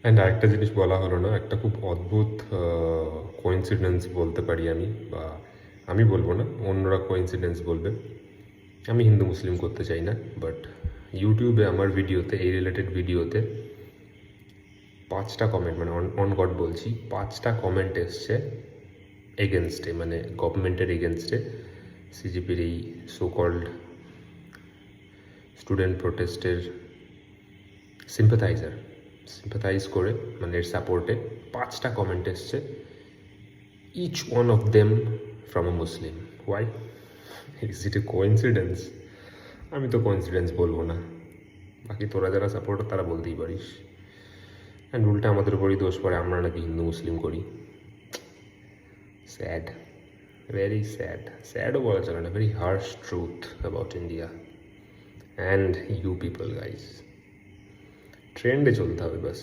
And আরেকটা জিনিস বলা হলো না, একটা খুব অদ্ভুত কোইন্সিডেন্স বলতে পারি আমি, বা আমি বলবো না, অন্যরা কোইন্সিডেন্স বলবে। আমি হিন্দু মুসলিম করতে চাই না, বাট ইউটিউবে আমার ভিডিওতে, এই রিলেটেড ভিডিওতে 5টা কমেন্ট, মানে অন গড বলছি, 5টা কমেন্ট এসছে এগেনস্টে, মানে গভর্নমেন্টের এগেনস্টে, সিজিপির এই সো কল্ড স্টুডেন্ট প্রোটেস্টের সিম্পাথাইজ করে, মানে এর সাপোর্টে 5টা কমেন্ট এসছে, each one of them from a Muslim. Why? Is it a coincidence? আমি তো কোইন্সিডেন্স বলবো না, বাকি তোরা যারা সাপোর্টার তারা বলতেই পারিস। অ্যান্ড উল্টা আমাদের উপরই দোষ পড়ে, আমরা নাকি হিন্দু মুসলিম করি। Sad, very sad. স্যাডও বলা চলে না, very harsh truth about India and you people guys. ট্রেন্ডে চলতে হবে বাস।